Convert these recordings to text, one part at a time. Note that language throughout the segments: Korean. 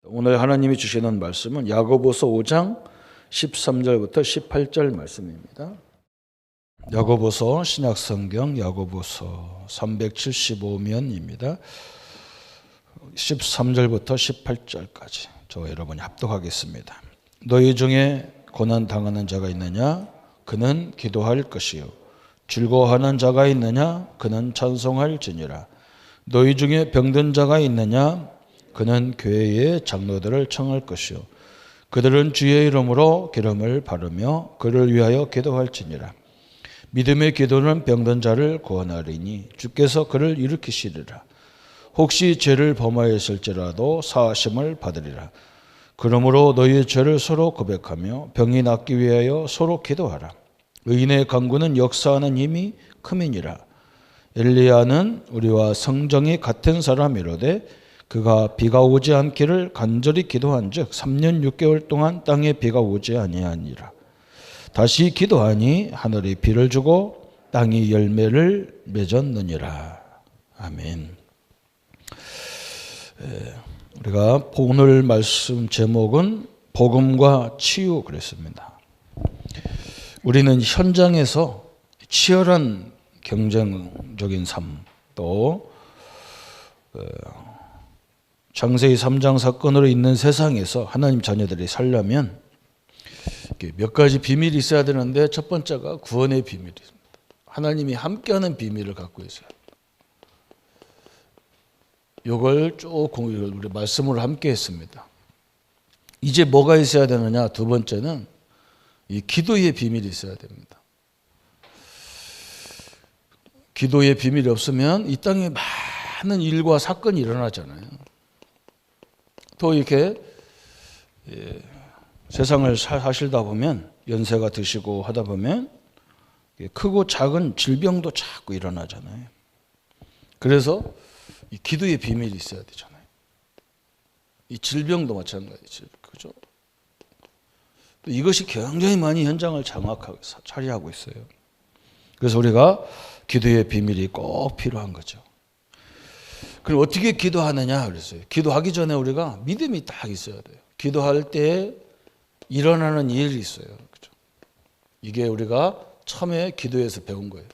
오늘 하나님이 주시는 말씀은 야고보서 5장 13절부터 18절 말씀입니다. 야고보서 신약성경 야고보서 375면입니다. 13절부터 18절까지 저 여러분이 합독하겠습니다. 너희 중에 고난 당하는 자가 있느냐? 그는 기도할 것이요. 즐거워하는 자가 있느냐? 그는 찬송할지니라. 너희 중에 병든 자가 있느냐? 그는 교회의 장로들을 청할 것이요. 그들은 주의 이름으로 기름을 바르며 그를 위하여 기도할지니라. 믿음의 기도는 병든 자를 구원하리니 주께서 그를 일으키시리라. 혹시 죄를 범하였을지라도 사하심을 받으리라. 그러므로 너희의 죄를 서로 고백하며 병이 낫기 위하여 서로 기도하라. 의인의 간구는 역사하는 힘이 크미니라. 엘리야는 우리와 성정이 같은 사람이로되 그가 비가 오지 않기를 간절히 기도한즉 3년 6개월 동안 땅에 비가 오지 아니하니라. 다시 기도하니 하늘이 비를 주고 땅이 열매를 맺었느니라. 아멘. 우리가 오늘 말씀 제목은 복음과 치유 그랬습니다. 우리는 현장에서 치열한 경쟁적인 삶, 또 창세기 3장 사건으로 있는 세상에서 하나님 자녀들이 살려면 몇 가지 비밀이 있어야 되는데, 첫 번째가 구원의 비밀입니다. 하나님이 함께하는 비밀을 갖고 있어요. 이걸 쭉 우리 말씀을 함께 했습니다. 이제 뭐가 있어야 되느냐? 두 번째는 이 기도의 비밀이 있어야 됩니다. 기도의 비밀이 없으면 이 땅에 많은 일과 사건이 일어나잖아요. 또 이렇게 세상을 사실다 보면 연세가 드시고 하다 보면 크고 작은 질병도 자꾸 일어나잖아요. 그래서 이 기도의 비밀이 있어야 되잖아요. 이 질병도 마찬가지죠. 그죠? 또 이것이 굉장히 많이 현장을 장악하고 차지하고 있어요. 그래서 우리가 기도의 비밀이 꼭 필요한 거죠. 그럼 어떻게 기도하느냐 그랬어요. 기도하기 전에 우리가 믿음이 딱 있어야 돼요. 기도할 때 일어나는 일이 있어요. 그렇죠? 이게 우리가 처음에 기도에서 배운 거예요.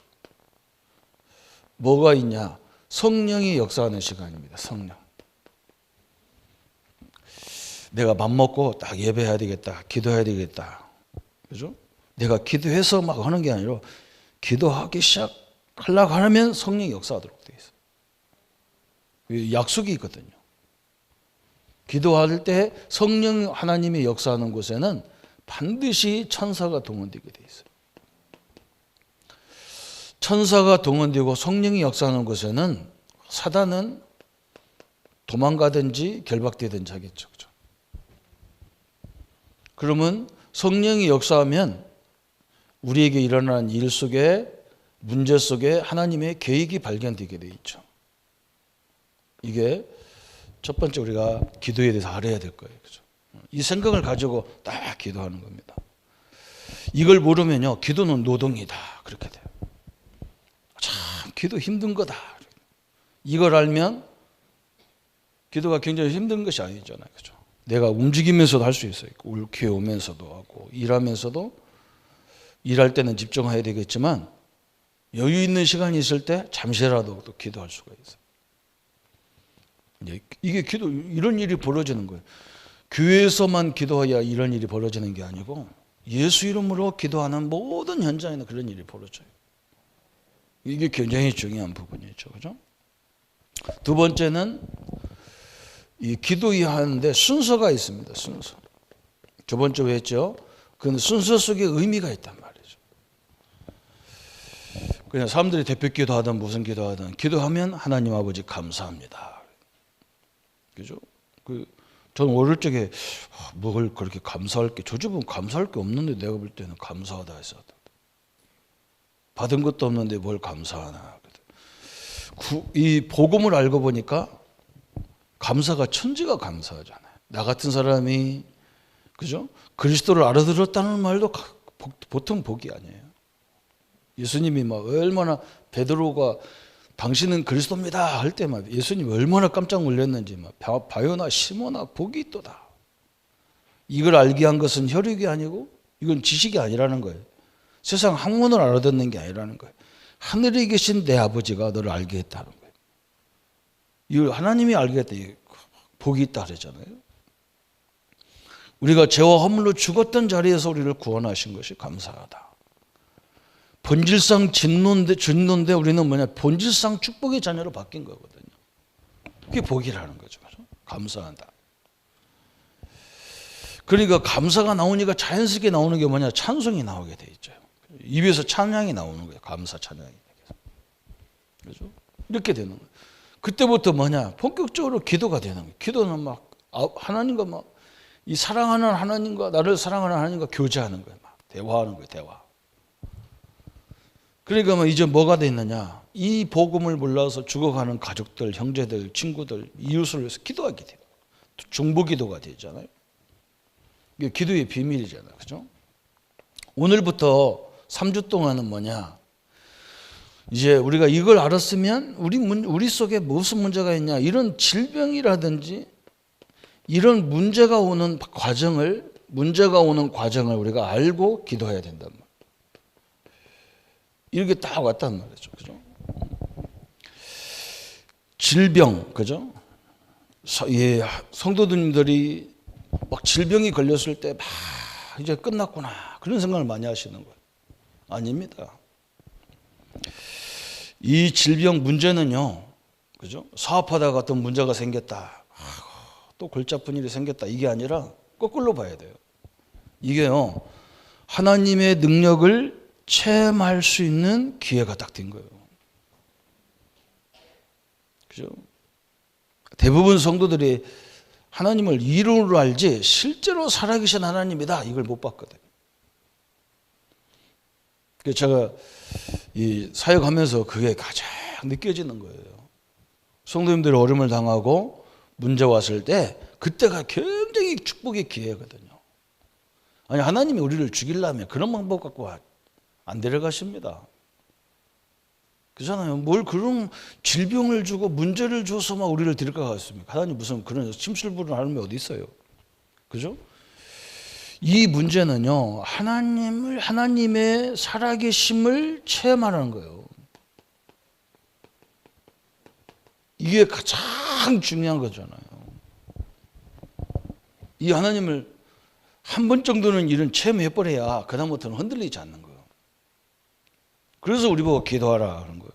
뭐가 있냐? 성령이 역사하는 시간입니다. 성령. 내가 밥 먹고 딱 예배해야 되겠다. 기도해야 되겠다. 그죠? 내가 기도해서 막 하는 게 아니라 기도하기 시작하려고 하면 성령이 역사하도록 되어 있어요. 약속이 있거든요. 기도할 때 성령 하나님이 역사하는 곳에는 반드시 천사가 동원되게 돼 있어요. 천사가 동원되고 성령이 역사하는 곳에는 사단은 도망가든지 결박되든지 하겠죠. 그렇죠? 그러면 성령이 역사하면 우리에게 일어나는 일 속에, 문제 속에 하나님의 계획이 발견되게 돼 있죠. 이게 첫 번째 우리가 기도에 대해서 알아야 될 거예요. 그죠? 이 생각을 가지고 딱 기도하는 겁니다. 이걸 모르면요, 기도는 노동이다. 그렇게 돼요. 참, 기도 힘든 거다. 이걸 알면 기도가 굉장히 힘든 것이 아니잖아요. 그죠? 내가 움직이면서도 할 수 있어요. 올케 오면서도 하고, 일하면서도, 일할 때는 집중해야 되겠지만, 여유 있는 시간이 있을 때 잠시라도 또 기도할 수가 있어요. 이게 기도, 이런 일이 벌어지는 거예요. 교회에서만 기도해야 이런 일이 벌어지는 게 아니고 예수 이름으로 기도하는 모든 현장에는 그런 일이 벌어져요. 이게 굉장히 중요한 부분이죠. 그죠? 두 번째는 이 기도하는데 순서가 있습니다. 순서. 저번 주에 했죠. 그 순서 속에 의미가 있단 말이죠. 그냥 사람들이 대표 기도하든 무슨 기도하든 기도하면 하나님 아버지 감사합니다. 그죠? 저는 어릴 적에 뭘 그렇게 감사할 게, 저 집은 감사할 게 없는데 내가 볼 때는 감사하다 해서 받은 것도 없는데 뭘 감사하나. 이 복음을 알고 보니까 감사가 천지가 감사하잖아요. 나 같은 사람이, 그죠? 그리스도를 알아들었다는 말도 보통 복이 아니에요. 예수님이 막 얼마나 베드로가 당신은 그리스도입니다 할 때 막 예수님이 얼마나 깜짝 놀랐는지 막 바요나 시모나 복이 있도다. 이걸 알게 한 것은 혈육이 아니고 이건 지식이 아니라는 거예요. 세상 학문을 알아듣는 게 아니라는 거예요. 하늘에 계신 내 아버지가 너를 알게 했다는 거예요. 이걸 하나님이 알게 했다. 복이 있다 그랬잖아요. 우리가 죄와 허물로 죽었던 자리에서 우리를 구원하신 것이 감사하다. 본질상 진노인데 우리는 뭐냐? 본질상 축복의 자녀로 바뀐 거거든요. 그게 복이라는 거죠. 감사하다. 그러니까 감사가 나오니까 자연스럽게 나오는 게 뭐냐? 찬송이 나오게 돼 있죠. 입에서 찬양이 나오는 거예요. 감사 찬양이. 그렇죠? 이렇게 되는 거예요. 그때부터 뭐냐? 본격적으로 기도가 되는 거예요. 기도는 막 하나님과 막 이 사랑하는 하나님과 나를 사랑하는 하나님과 교제하는 거예요. 막 대화하는 거예요. 대화. 그러니까 뭐 이제 뭐가 돼 있느냐? 이 복음을 몰라서 죽어가는 가족들, 형제들, 친구들, 이웃을 위해서 기도하게 돼요. 중보기도가 되잖아요. 이게 기도의 비밀이잖아요. 그죠? 오늘부터 3주 동안은 뭐냐? 이제 우리가 이걸 알았으면 우리 속에 무슨 문제가 있냐? 이런 질병이라든지 이런 문제가 오는 과정을 우리가 알고 기도해야 된단 말이에요. 이렇게 딱 왔단 말이죠. 그죠? 질병, 그죠? 예, 성도님들이 막 질병이 걸렸을 때 막 이제 끝났구나. 그런 생각을 많이 하시는 거예요. 아닙니다. 이 질병 문제는요, 그죠? 사업하다가 어떤 문제가 생겼다. 또 골치 아픈 일이 생겼다. 이게 아니라 거꾸로 봐야 돼요. 이게요, 하나님의 능력을 체험할 수 있는 기회가 딱 된 거예요. 그죠? 대부분 성도들이 하나님을 이론으로 알지 실제로 살아계신 하나님이다 이걸 못 봤거든요. 그래서 제가 이 사역하면서 그게 가장 느껴지는 거예요. 성도님들이 어려움을 당하고 문제 왔을 때 그때가 굉장히 축복의 기회거든요. 아니 하나님이 우리를 죽이려면 그런 방법 갖고 안 데려가십니다. 그렇잖아요. 뭘 그런 질병을 주고 문제를 줘서 막 우리를 데려가 갔습니까? 하나님 무슨 그런 심술부른 하나님이 어디 있어요? 그죠? 이 문제는요, 하나님의 살아계심을 체험하는 거예요. 이게 가장 중요한 거잖아요. 이 하나님을 한 번 정도는 이런 체험해버려야 그다음부터는 흔들리지 않는 거예요. 그래서 우리 보고 기도하라 하는 거예요.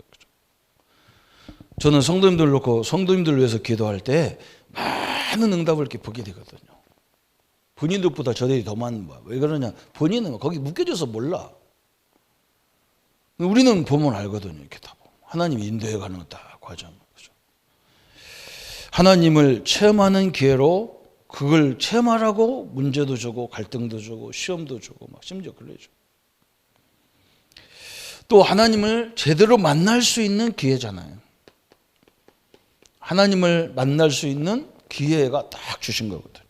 저는 성도님들 놓고 성도님들 위해서 기도할 때 많은 응답을 이렇게 보게 되거든요. 본인들보다 저들이 더 많은 거야. 왜 그러냐? 본인은 거기 묶여져서 몰라. 우리는 보면 알거든요. 이렇게 다 하나님이 인도해 가는 다 과정. 그죠? 하나님을 체험하는 기회로 그걸 체험하라고 문제도 주고 갈등도 주고 시험도 주고 막 심지어 그래죠. 또 하나님을 제대로 만날 수 있는 기회잖아요. 하나님을 만날 수 있는 기회가 딱 주신 거거든.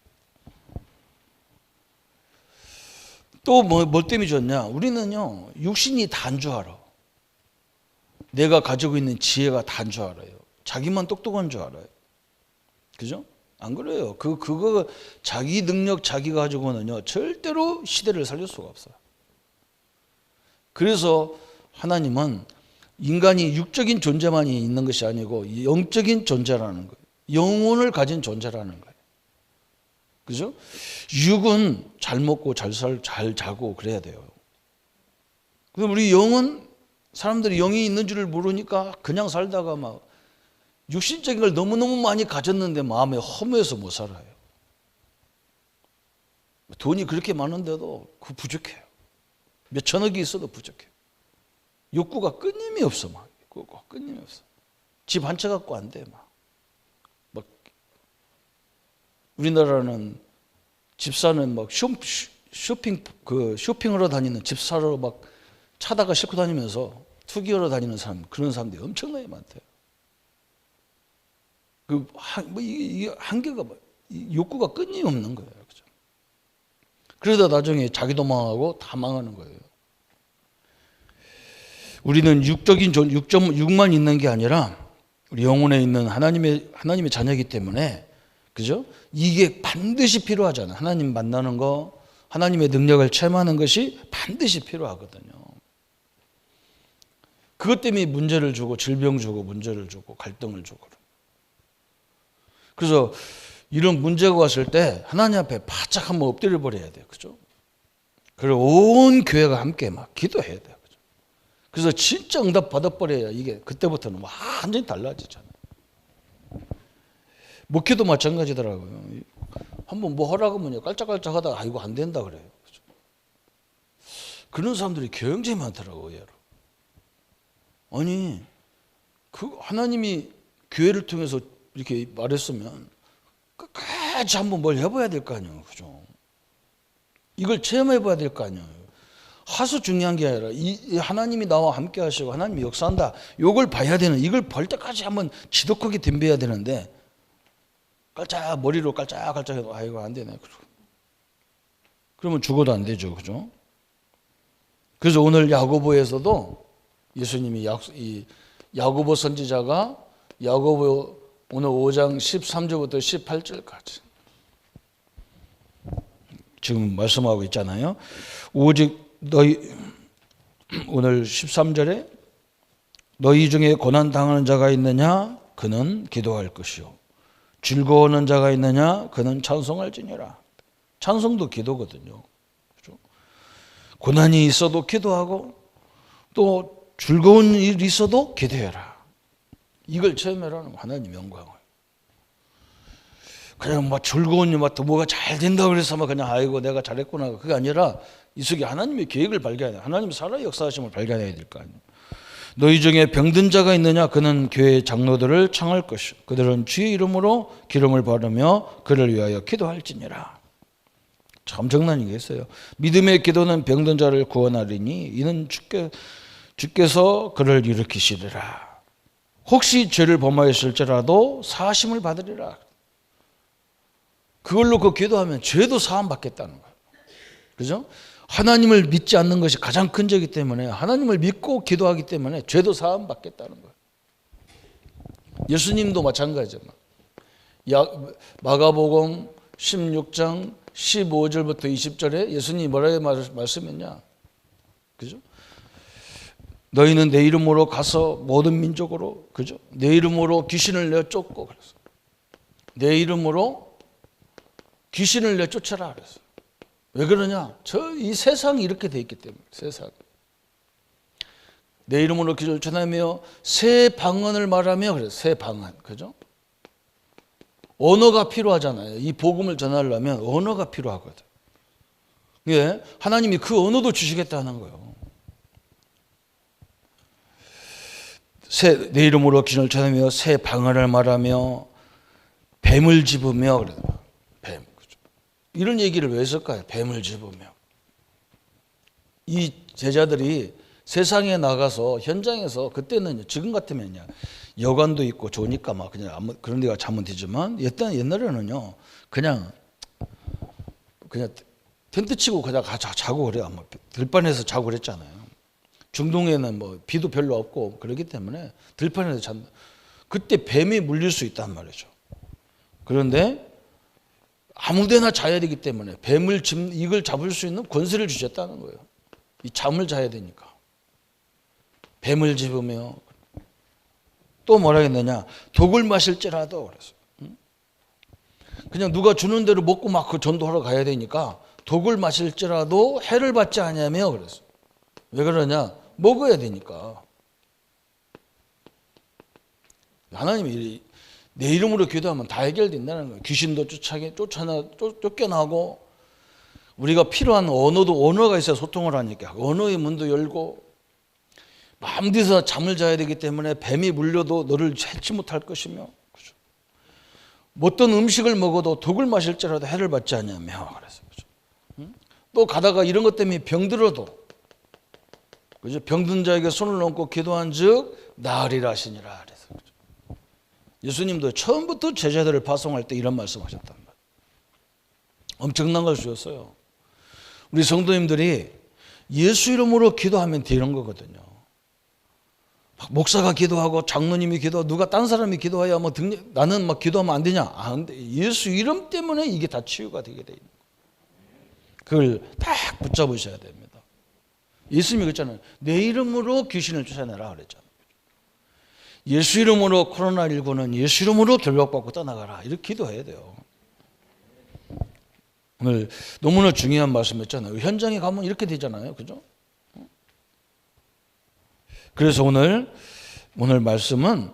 또 뭘 때문에 줬냐? 우리는요, 육신이 다인 줄 알아. 내가 가지고 있는 지혜가 다인 줄 알아요. 자기만 똑똑한 줄 알아요. 그죠? 안 그래요. 그거 자기 능력 자기가 가지고는요, 절대로 시대를 살릴 수가 없어요. 그래서 하나님은 인간이 육적인 존재만이 있는 것이 아니고 영적인 존재라는 거예요. 영혼을 가진 존재라는 거예요. 그죠? 육은 잘 먹고 잘 자고 그래야 돼요. 그럼 우리 영은 사람들이 영이 있는 줄을 모르니까 그냥 살다가 막 육신적인 걸 너무너무 많이 가졌는데 마음에 허무해서 못 살아요. 돈이 그렇게 많은데도 그 부족해요. 몇 천억이 있어도 부족해요. 욕구가 끊임이 없어. 막 끊임이 없어. 집 한 채 갖고 안 돼. 막 우리나라는 집사는 막 쇼핑하러 다니는 집사로 막 차다가 싣고 다니면서 투기하러 다니는 사람, 그런 사람들이 엄청나게 많대요. 이게 한계가 욕구가 끊임이 없는 거예요. 그죠? 그러다 나중에 자기도 망하고 다 망하는 거예요. 우리는 육만 있는 게 아니라 우리 영혼에 있는 하나님의 자녀이기 때문에, 그죠? 이게 반드시 필요하잖아. 하나님 만나는 거, 하나님의 능력을 체험하는 것이 반드시 필요하거든요. 그것 때문에 문제를 주고 질병 주고 문제를 주고 갈등을 주고. 그래서 이런 문제가 왔을 때 하나님 앞에 바짝 한번 엎드려 버려야 돼요. 그죠? 그리고 온 교회가 함께 막 기도해야 돼요. 그죠? 그래서 진짜 응답 받아버려야 이게 그때부터는 완전히 달라지잖아요. 목회도 마찬가지더라고요. 한번 뭐 하라고 하면 깔짝깔짝 하다가 이거 안 된다 그래요. 그죠? 그런 사람들이 굉장히 많더라고요. 의외로. 아니, 그 하나님이 교회를 통해서 이렇게 말했으면 끝까지 한번 뭘 해봐야 될 거 아니에요. 그죠? 이걸 체험해봐야 될 거 아니에요. 하수 중요한 게 아니라 이 하나님이 나와 함께 하시고 하나님이 역사한다. 이걸 봐야 되는, 이걸 볼 때까지 한번 지독하게 덤벼야 되는데 깔짝 머리로 깔짝깔짝 해도 이거 안 되네. 그러면 죽어도 안 되죠. 그죠? 그래서 오늘 야고보에서도 예수님이 야고보 선지자가 야고보 오늘 5장 13절부터 18절까지 지금 말씀하고 있잖아요. 오직 너희, 오늘 13절에 너희 중에 고난 당하는 자가 있느냐 그는 기도할 것이요 즐거워하는 자가 있느냐 그는 찬송할지니라. 찬송도 기도거든요. 그렇죠? 고난이 있어도 기도하고 또 즐거운 일이 있어도 기도해라. 이걸 체험해라는 하나님 영광을. 그냥 막 즐거운 일, 뭐가 잘 된다 그래서 막 그냥 아이고 내가 잘했구나. 그게 아니라 이 속에 하나님의 계획을 발견해야 돼. 하나님 살아 역사하심을 발견해야 될 거 아니에요. 너희 중에 병든 자가 있느냐 그는 교회 장로들을 청할 것이요 그들은 주의 이름으로 기름을 바르며 그를 위하여 기도할지니라. 참 장난 이겠어요. 믿음의 기도는 병든 자를 구원하리니 이는 주께서 그를 일으키시리라. 혹시 죄를 범하였을지라도 사하심을 받으리라. 그걸로 그 기도하면 죄도 사함 받겠다는 거예요. 그죠? 하나님을 믿지 않는 것이 가장 큰 죄이기 때문에 하나님을 믿고 기도하기 때문에 죄도 사함 받겠다는 거예요. 예수님도 마찬가지죠. 마가복음 16장 15절부터 20절에 예수님이 뭐라고 말씀했냐? 그죠? 너희는 내 이름으로 가서 모든 민족으로, 그죠? 내 이름으로 귀신을 내쫓고 그랬어. 내 이름으로 귀신을 내쫓아라 그랬어. 왜 그러냐? 이 세상이 이렇게 돼 있기 때문에. 세상. 내 이름으로 귀신을 전하며 새 방언을 말하며 그래서 새 방언, 그죠? 언어가 필요하잖아요. 이 복음을 전하려면 언어가 필요하거든. 예, 하나님이 그 언어도 주시겠다는 거예요. 내 이름으로 귀신을 전하며 새 방언을 말하며 뱀을 집으며 그래요. 뱀. 그죠? 이런 얘기를 왜 했을까요? 뱀을 집으며. 이 제자들이 세상에 나가서 현장에서 그때는 지금 같으면요 여관도 있고 좋으니까 막 그냥 그런 데가 자면 되지만 옛날에는요 그냥 텐트 치고 그냥 자고 그래요. 들판에서 자고 그랬잖아요. 중동에는 뭐 비도 별로 없고 그렇기 때문에 들판에서 잔다. 그때 뱀이 물릴 수 있단 말이죠. 그런데 아무데나 자야 되기 때문에 이걸 잡을 수 있는 권세를 주셨다는 거예요. 이 잠을 자야 되니까. 뱀을 집으며 또 뭐라 했느냐? 독을 마실지라도 그랬어요. 그냥 누가 주는 대로 먹고 막 그 전도하러 가야 되니까 독을 마실지라도 해를 받지 아니하며 그랬어요. 왜 그러냐? 먹어야 되니까. 하나님이 내 이름으로 기도하면 다 해결된다는 거예요. 귀신도 쫓겨나고 우리가 필요한 언어가 있어야 소통을 하니까 언어의 문도 열고 마음대로 잠을 자야 되기 때문에 뱀이 물려도 너를 해치 못할 것이며 그죠? 어떤 음식을 먹어도 독을 마실지라도 해를 받지 않냐며 그래서 그죠? 또 가다가 이런 것 때문에 병들어도 그죠? 병든 자에게 손을 얹고 기도한즉 나으리라 하시니라 그래서 그죠? 예수님도 처음부터 제자들을 파송할 때 이런 말씀하셨단 말이에요. 엄청난 걸 주셨어요. 우리 성도님들이 예수 이름으로 기도하면 되는 거거든요. 목사가 기도하고 장로님이 기도하고 누가 딴 사람이 기도해야 뭐 나는 막 기도하면 안 되냐? 안 돼. 예수 이름 때문에 이게 다 치유가 되게 돼 있는 거예요. 그걸 딱 붙잡으셔야 됩니다. 예수님이 그랬잖아요. 내 이름으로 귀신을 쫓아내라 그랬잖아요. 예수 이름으로 코로나19는 예수 이름으로 결박받고 떠나가라. 이렇게 기도해야 돼요. 오늘 너무나 중요한 말씀했잖아요. 현장에 가면 이렇게 되잖아요. 그죠? 그래서 오늘 말씀은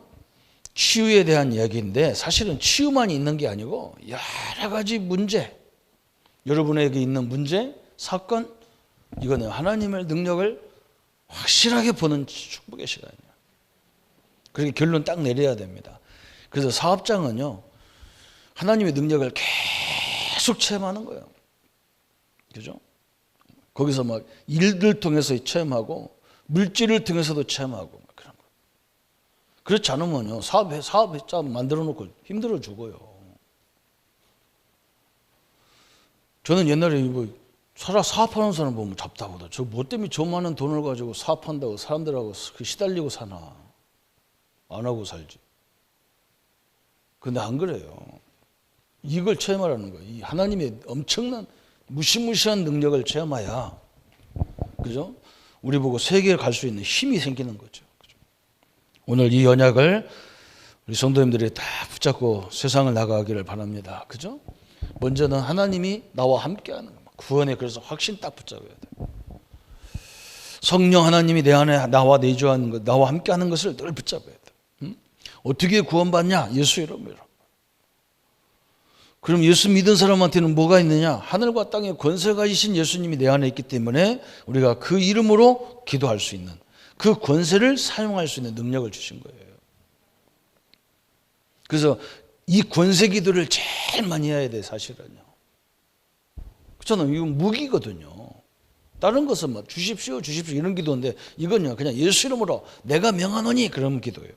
치유에 대한 이야기인데 사실은 치유만 있는 게 아니고 여러 가지 문제, 여러분에게 있는 문제, 사건, 이거는 하나님의 능력을 확실하게 보는 축복의 시간이에요. 그렇게 결론 딱 내려야 됩니다. 그래서 사업장은요, 하나님의 능력을 계속 체험하는 거예요. 그죠? 거기서 막 일들 통해서 체험하고 물질을 통해서도 체험하고 그런 거. 그렇지 않으면요, 사업자 만들어 놓고 힘들어 죽어요. 저는 옛날에 뭐 사업하는 사람 보면 답답하다. 저 뭐 때문에 저 많은 돈을 가지고 사업한다고 사람들하고 시달리고 사나. 안 하고 살지. 근데 안 그래요. 이걸 체험하라는 거예요. 이 하나님의 엄청난 무시무시한 능력을 체험해야, 그죠? 우리 보고 세계에 갈 수 있는 힘이 생기는 거죠. 그죠? 오늘 이 언약을 우리 성도님들이 다 붙잡고 세상을 나가기를 바랍니다. 그죠? 먼저는 하나님이 나와 함께하는 거. 구원에 그래서 확신 딱 붙잡아야 돼요. 성령 하나님이 내 안에 나와 내주하는 것, 나와 함께하는 것을 늘 붙잡아야 돼요. 어떻게 구원받냐? 예수 이름으로. 그럼 예수 믿은 사람한테는 뭐가 있느냐? 하늘과 땅의 권세 가지신 예수님이 내 안에 있기 때문에 우리가 그 이름으로 기도할 수 있는, 그 권세를 사용할 수 있는 능력을 주신 거예요. 그래서 이 권세 기도를 제일 많이 해야 돼, 사실은요. 그렇잖아요. 이건 무기거든요. 다른 것은 막 주십시오 이런 기도인데, 이건요 그냥 예수 이름으로 내가 명하노니 그런 기도예요.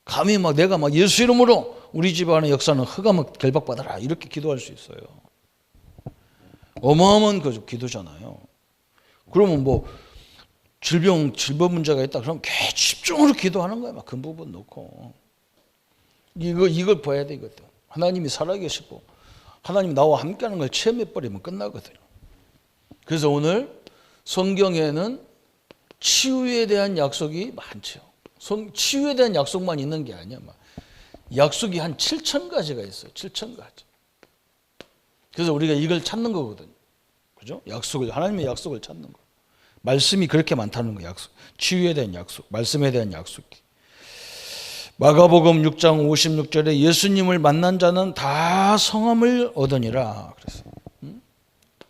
감히 막 내가 막 예수 이름으로 우리 집안의 역사는 흑암을 결박받아라 이렇게 기도할 수 있어요. 어마어마한 그 기도잖아요. 그러면 뭐 질병 문제가 있다 그러면 집중으로 기도하는 거야. 막 그 부분 놓고 이걸 봐야 돼. 이것도 하나님이 살아계시고 하나님 나와 함께하는 걸 체험해 버리면 끝나거든요. 그래서 오늘 성경에는 치유에 대한 약속이 많죠. 치유에 대한 약속만 있는 게 아니야. 약속이 한 7,000가지가 있어요. 7,000가지. 그래서 우리가 이걸 찾는 거거든요. 그죠? 약속을, 하나님의 약속을 찾는 거. 말씀이 그렇게 많다는 거, 약속. 치유에 대한 약속, 말씀에 대한 약속이. 마가복음 6장 56절에 예수님을 만난 자는 다 성함을 얻으니라. 그래서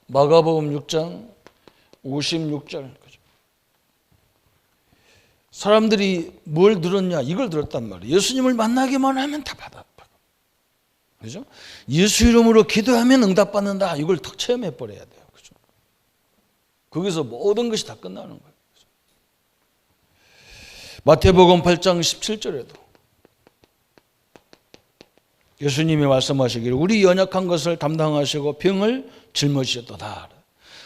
마가복음 6장 56절. 사람들이 뭘 들었냐? 이걸 들었단 말이에요. 예수님을 만나기만 하면 다 받아. 그죠? 예수 이름으로 기도하면 응답받는다. 이걸 딱 체험해 버려야 돼요. 그죠? 거기서 모든 것이 다 끝나는 거예요. 그죠? 마태복음 8장 17절에도 예수님이 말씀하시기를 우리 연약한 것을 담당하시고 병을 짊어지셨도다.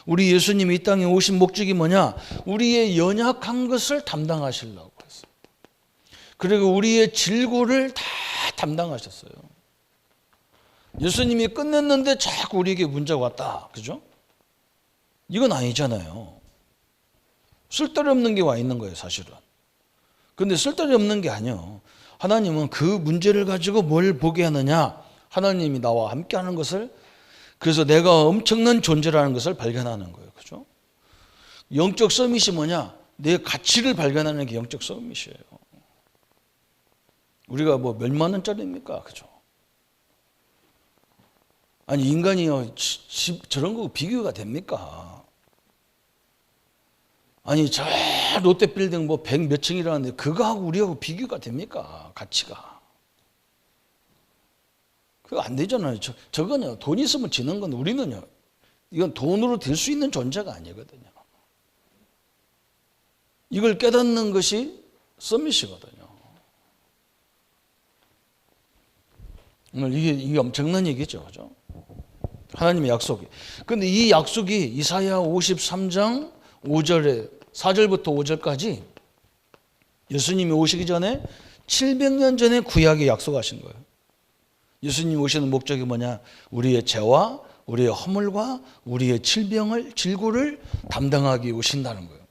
우리 예수님이 이 땅에 오신 목적이 뭐냐? 우리의 연약한 것을 담당하시려고 했어요. 그리고 우리의 질고를 다 담당하셨어요. 예수님이 끝냈는데 자꾸 우리에게 문제가 왔다. 그죠? 이건 아니잖아요. 쓸데리 없는 게 와 있는 거예요, 사실은. 그런데 쓸데리 없는 게 아니에요. 하나님은 그 문제를 가지고 뭘 보게 하느냐? 하나님이 나와 함께 하는 것을, 그래서 내가 엄청난 존재라는 것을 발견하는 거예요. 그죠? 영적 서밋이 뭐냐? 내 가치를 발견하는 게 영적 서밋이에요. 우리가 뭐 몇만 원짜리입니까? 그죠? 아니, 인간이요, 저런 거 비교가 됩니까? 아니, 저 롯데빌딩 뭐 100 몇 층이라는데 그거하고 우리하고 비교가 됩니까? 가치가. 그거 안 되잖아요. 저거는 돈 있으면 지는 건데 우리는요, 이건 돈으로 될 수 있는 존재가 아니거든요. 이걸 깨닫는 것이 서밋이거든요. 오늘 이게 엄청난 얘기죠. 그죠? 하나님의 약속이. 근데 이 약속이 이사야 53장 5절에 4절부터 5절까지 예수님이 오시기 전에 700년 전에 구약에 약속하신 거예요. 예수님이 오시는 목적이 뭐냐? 우리의 죄와 우리의 허물과 우리의 질고를 담당하기 위해 오신다는 거예요.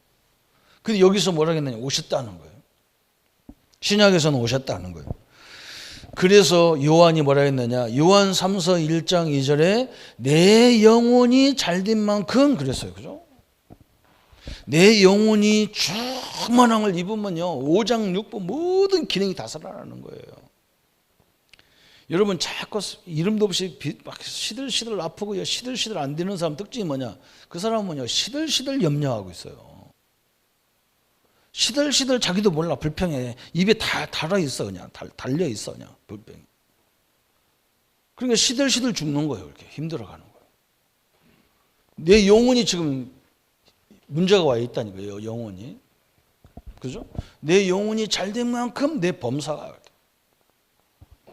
근데 여기서 뭐라 했느냐? 오셨다는 거예요. 신약에서는 오셨다는 거예요. 그래서 요한이 뭐라 했느냐? 요한 3서 1장 2절에 내 영혼이 잘된 만큼 그랬어요. 그죠? 내 영혼이 충만함을 입으면요, 5장 6부 모든 기능이 다 살아나는 거예요. 여러분 자꾸 이름도 없이 막 시들시들 아프고요, 시들시들 안 되는 사람 특징이 뭐냐? 그 사람은요, 시들시들 염려하고 있어요. 시들시들 자기도 몰라, 불평해. 입에 다 달아 있어, 그냥 달려 있어, 그냥 불평. 그러니까 시들시들 죽는 거예요. 이렇게 힘들어가는 거예요. 내 영혼이 지금 문제가 와 있다니까요, 영혼이. 그죠? 내 영혼이 잘된 만큼 내 범사가.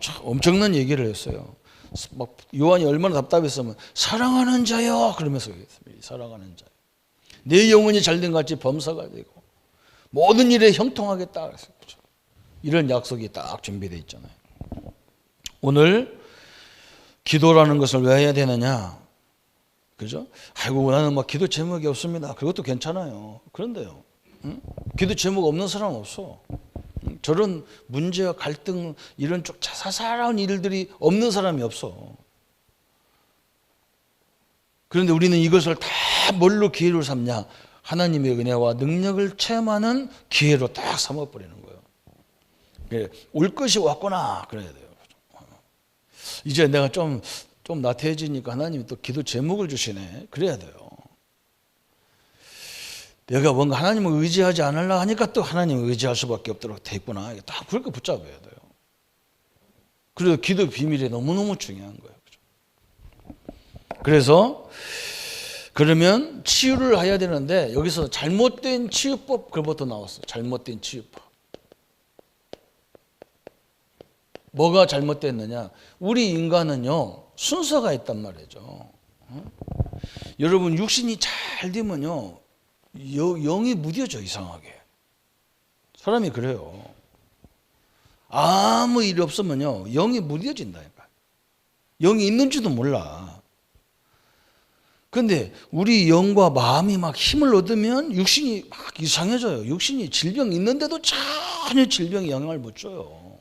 참 엄청난 얘기를 했어요. 막 요한이 얼마나 답답했으면 사랑하는 자여 그러면서 사랑하는 자. 내 영혼이 잘된 것 같이 범사가 되고 모든 일에 형통하겠다. 이런 약속이 딱 준비되어 있잖아요. 오늘 기도라는 것을 왜 해야 되느냐? 그죠? 아이고 나는 막 기도 제목이 없습니다. 그것도 괜찮아요. 그런데요, 응? 기도 제목 없는 사람 없어. 저런 문제와 갈등 이런 쪽 사사로운 일들이 없는 사람이 없어. 그런데 우리는 이것을 다 뭘로 기회로 삼냐? 하나님의 은혜와 능력을 체험하는 기회로 딱 삼아버리는 거예요. 올 것이 왔구나 그래야 돼요. 이제 내가 좀 나태해지니까 하나님이 또 기도 제목을 주시네 그래야 돼요. 내가 뭔가 하나님을 의지하지 않으려 하니까 또 하나님을 의지할 수밖에 없도록 돼 있구나. 딱 그렇게 붙잡아야 돼요. 그래서 기도 비밀이 너무너무 중요한 거예요. 그래서 그러면 치유를 해야 되는데 여기서 잘못된 치유법 그것부터 나왔어요. 잘못된 치유법. 뭐가 잘못됐느냐? 우리 인간은요, 순서가 있단 말이죠. 여러분 육신이 잘 되면요, 영이 무뎌져. 이상하게 사람이 그래요. 아무 일이 없으면요, 영이 무뎌진다니까. 영이 있는지도 몰라. 그런데 우리 영과 마음이 막 힘을 얻으면 육신이 막 이상해져요. 육신이 질병이 있는데도 전혀 질병에 영향을 못 줘요.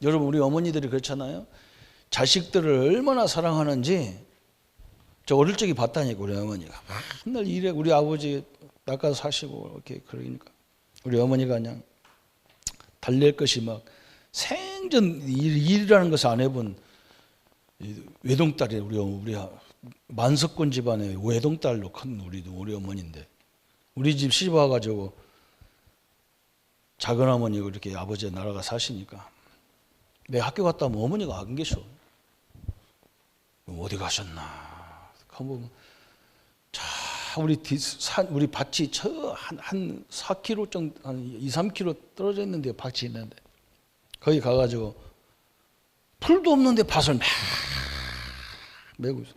여러분 우리 어머니들이 그렇잖아요. 자식들을 얼마나 사랑하는지 저 어릴 적에 봤다니까. 우리 어머니가 맨날 일해. 우리 아버지 나가서 사시고 이렇게 그러니까 우리 어머니가 그냥 달랠 것이 막 생전 일이라는 것을 안 해본 외동딸이 우리 만석권 집안의 외동딸로 큰 우리 어머니인데 우리 집 시집 와가지고 작은 어머니가 이렇게 아버지의 나라가 사시니까 내 학교 갔다 오면 어머니가 안 계셔. 어디 가셨나? 한번 자 우리 밭이 한 4km 정도 한 2, 3km 떨어져 있는데 밭이 있는데 거기 가가지고 풀도 없는데 밭을 막 메고 있어.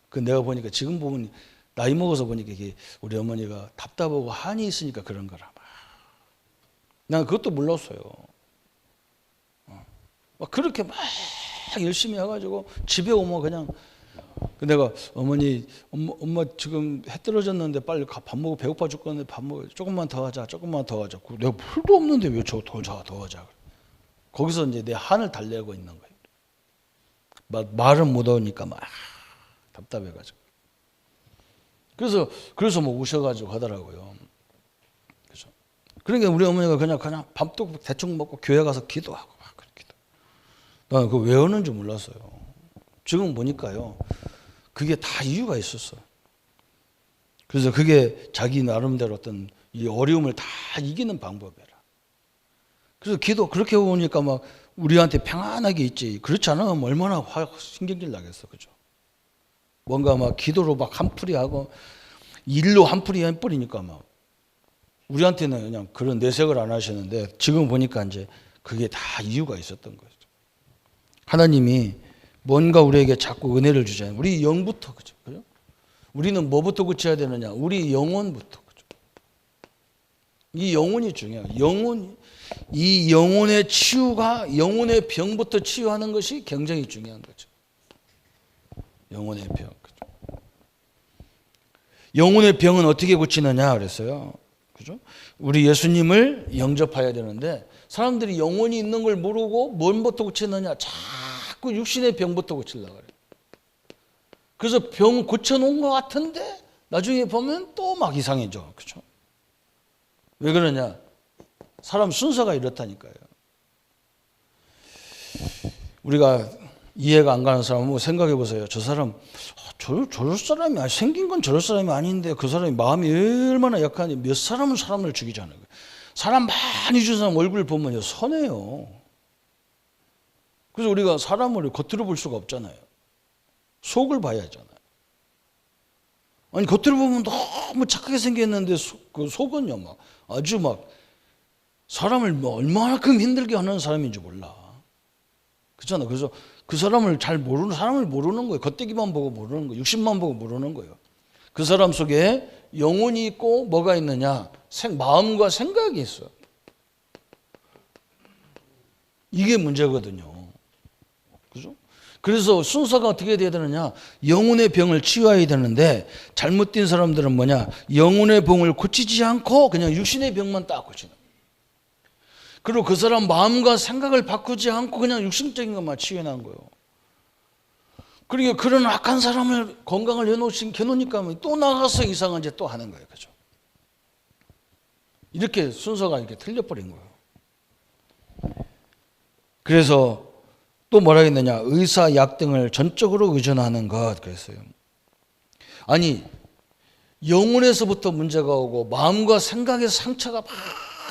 그 내가 보니까 지금 보면 나이 먹어서 보니까 이게 우리 어머니가 답답하고 한이 있으니까 그런 거라. 난 그것도 몰랐어요. 막 그렇게 막 열심히 해가지고 집에 오면 그냥 내가 엄마 지금 해 떨어졌는데 빨리 밥 먹고 배고파 죽겠는데 밥 먹어 조금만 더 하자. 내가 풀도 없는데 왜 더 하자. 거기서 이제 내 한을 달래고 있는 거예요. 말은 못 하니까 막 답답해가지고. 그래서 뭐 우셔가지고 하더라고요. 그죠? 그러니까 우리 어머니가 그냥 밥도 대충 먹고 교회 가서 기도하고 막 그렇게. 나는 그거 왜 하는지 몰랐어요. 지금 보니까요, 그게 다 이유가 있었어요. 그래서 그게 자기 나름대로 어떤 이 어려움을 다 이기는 방법이라. 그래서 기도 그렇게 오니까 막 우리한테 평안하게 있지. 그렇지 않으면 얼마나 신경질 나겠어, 그죠? 뭔가 막 기도로 막 한풀이 하고 일로 한풀이 해버리니까 막 우리한테는 그냥 그런 내색을 안 하시는데 지금 보니까 이제 그게 다 이유가 있었던 거죠. 하나님이 뭔가 우리에게 자꾸 은혜를 주잖아요. 우리 영부터, 그죠? 우리는 뭐부터 고쳐야 되느냐? 우리 영혼부터, 그죠? 이 영혼이 중요해요. 이 영혼의 치유가, 영혼의 병부터 치유하는 것이 굉장히 중요한 거죠. 영혼의 병. 영혼의 병은 어떻게 고치느냐 그랬어요. 그죠? 우리 예수님을 영접해야 되는데 사람들이 영혼이 있는 걸 모르고 뭘부터 고치느냐? 자꾸 육신의 병부터 고치려고 그래요. 그래서 병 고쳐놓은 것 같은데 나중에 보면 또 막 이상해져. 그죠? 왜 그러냐? 사람 순서가 이렇다니까요. 우리가 이해가 안 가는 사람은 생각해 보세요. 저 사람 저럴 사람이 아니, 생긴 건 저럴 사람이 아닌데 그 사람이 마음이 얼마나 약하니 몇 사람은 사람을 죽이잖아요. 사람 많이 죽인 사람 얼굴 보면요 선해요. 그래서 우리가 사람을 겉으로 볼 수가 없잖아요. 속을 봐야 하잖아요. 아니 겉으로 보면 너무 착하게 생겼는데 그 속은요 막 아주 막 사람을 뭐 얼마나큼 힘들게 하는 사람인지 몰라. 그렇잖아. 그래서 그 사람을 잘 모르는 사람을 모르는 거예요. 겉대기만 보고 모르는 거예요. 육신만 보고 모르는 거예요. 그 사람 속에 영혼이 있고 뭐가 있느냐? 마음과 생각이 있어요. 이게 문제거든요. 그죠? 그래서 순서가 어떻게 돼야 되느냐? 영혼의 병을 치유해야 되는데 잘못된 사람들은 뭐냐? 영혼의 병을 고치지 않고 그냥 육신의 병만 딱 고치는 거예요. 그리고 그 사람 마음과 생각을 바꾸지 않고 그냥 육신적인 것만 치유해놓은 거예요. 그러니까 그런 악한 사람을 건강을 해놓으니까 또 나가서 이상한 짓 또 하는 거예요. 그죠? 이렇게 순서가 이렇게 틀려버린 거예요. 그래서 또 뭐라 했느냐? 의사, 약 등을 전적으로 의존하는 것 그랬어요. 아니 영혼에서부터 문제가 오고 마음과 생각의 상처가 막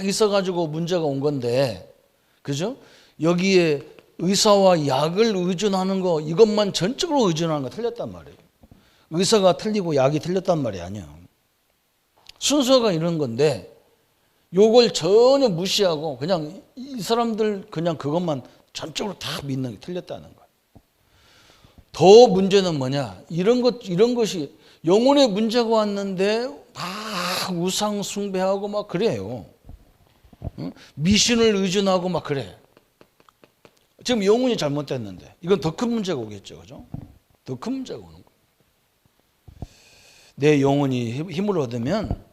있어가지고 문제가 온 건데, 그죠? 여기에 의사와 약을 의존하는 거 이것만 전적으로 의존하는 거 틀렸단 말이에요. 의사가 틀리고 약이 틀렸단 말이 아니야. 순서가 이런 건데 요걸 전혀 무시하고 그냥 이 사람들 그냥 그것만 전적으로 다 믿는 게 틀렸다는 거예요. 더 문제는 뭐냐? 이런 것이 영혼의 문제가 왔는데 막 우상 숭배하고 막 그래요. 미신을 의존하고 막 그래. 지금 영혼이 잘못됐는데 이건 더 큰 문제가 오겠죠. 그죠? 더 큰 문제가 오는 거예요. 내 영혼이 힘을 얻으면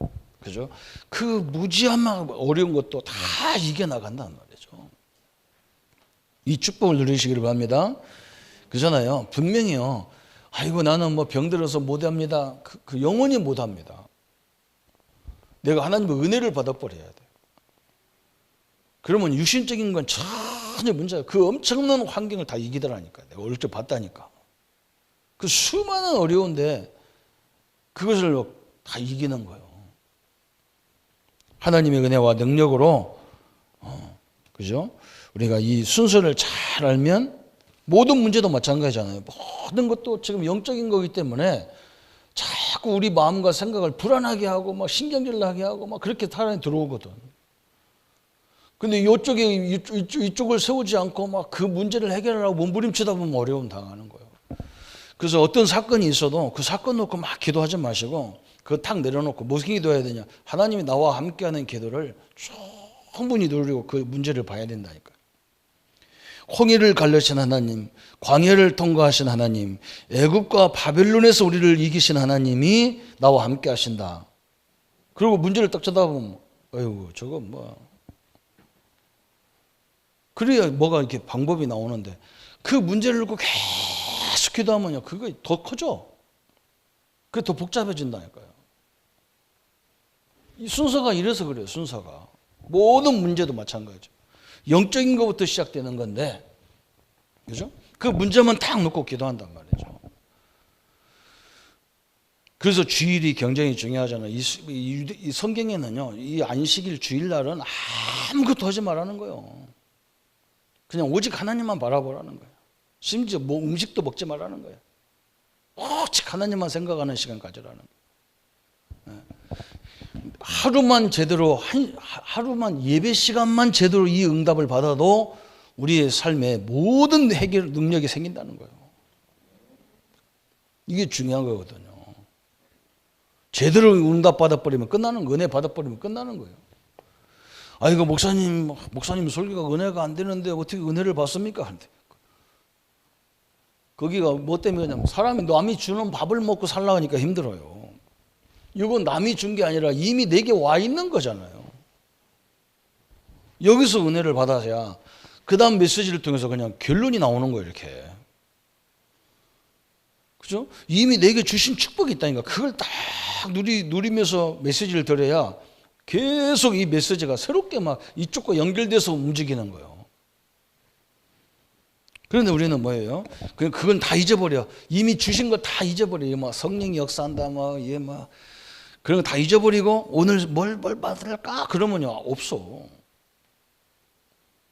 그죠? 그 무지한 어려운 것도 다 이겨나간다는 말이죠. 이 축복을 누리시기를 바랍니다. 그잖아요. 분명히요. 아이고 나는 뭐 병들어서 못합니다. 그 영혼이 못합니다. 내가 하나님의 은혜를 받아버려야 돼. 그러면 육신적인 건 전혀 문제가 그 엄청난 환경을 다 이기더라니까. 내가 어릴 때 봤다니까. 그 수많은 어려운데 그것을 다 이기는 거예요. 하나님의 은혜와 능력으로 그죠? 우리가 이 순서를 잘 알면 모든 문제도 마찬가지잖아요. 모든 것도 지금 영적인 거기 때문에 자꾸 우리 마음과 생각을 불안하게 하고 막 신경질 나게 하고 막 그렇게 사람이 들어오거든. 근데 이쪽을 세우지 않고 막 그 문제를 해결하려고 몸부림치다 보면 어려움 당하는 거예요. 그래서 어떤 사건이 있어도 그 사건 놓고 막 기도하지 마시고 그거 탁 내려놓고 무슨 기도해야 되냐? 하나님이 나와 함께하는 기도를 충분히 누리고 그 문제를 봐야 된다니까요. 홍해를 갈르신 하나님, 광야를 통과하신 하나님, 애굽과 바벨론에서 우리를 이기신 하나님이 나와 함께 하신다. 그리고 문제를 딱 쳐다보면 어이구 저거 뭐 그래야 뭐가 이렇게 방법이 나오는데 그 문제를 놓고 계속 기도하면요 그거 더 커져. 그게 더 복잡해진다니까요. 이 순서가 이래서 그래요. 순서가 모든 문제도 마찬가지죠. 영적인 것부터 시작되는 건데, 그죠? 그 문제만 탁 놓고 기도한단 말이죠. 그래서 주일이 굉장히 중요하잖아요. 이 성경에는요, 이 안식일 주일날은 아무것도 하지 말라는 거예요. 그냥 오직 하나님만 바라보라는 거예요. 심지어 뭐 음식도 먹지 말라는 거예요. 오직 하나님만 생각하는 시간 가지라는 거예요. 하루만 제대로 하루만 예배 시간만 제대로 이 응답을 받아도 우리의 삶에 모든 해결 능력이 생긴다는 거예요. 이게 중요한 거거든요. 제대로 응답 받아버리면 끝나는 거예요. 은혜 받아버리면 끝나는 거예요. 아, 이거 목사님 설교가 은혜가 안 되는데 어떻게 은혜를 받습니까? 하는데. 거기가 뭐 때문에 그러냐면 사람이 남이 주는 밥을 먹고 살려고 하니까 힘들어요. 이건 남이 준 게 아니라 이미 내게 와 있는 거잖아요. 여기서 은혜를 받아야 그 다음 메시지를 통해서 그냥 결론이 나오는 거예요, 이렇게. 그죠? 이미 내게 주신 축복이 있다니까. 그걸 딱 누리면서 메시지를 들어야 계속 이 메시지가 새롭게 막 이쪽과 연결돼서 움직이는 거예요. 그런데 우리는 뭐예요? 그건 다 잊어버려. 이미 주신 거 다 잊어버려요. 막 성령이 역사한다, 막 그런 거 다 잊어버리고 오늘 뭘 받을까? 그러면요, 없어.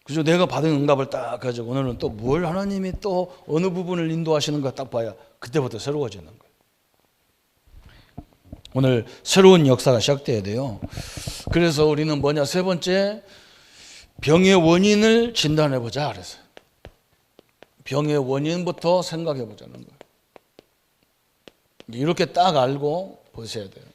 그죠? 내가 받은 응답을 딱 가지고 오늘은 또 뭘 하나님이 또 어느 부분을 인도하시는 거 딱 봐야 그때부터 새로워지는 거예요. 오늘 새로운 역사가 시작돼야 돼요. 그래서 우리는 뭐냐? 세 번째, 병의 원인을 진단해 보자 그랬어요. 병의 원인부터 생각해 보자는 거예요. 이렇게 딱 알고 보셔야 돼요.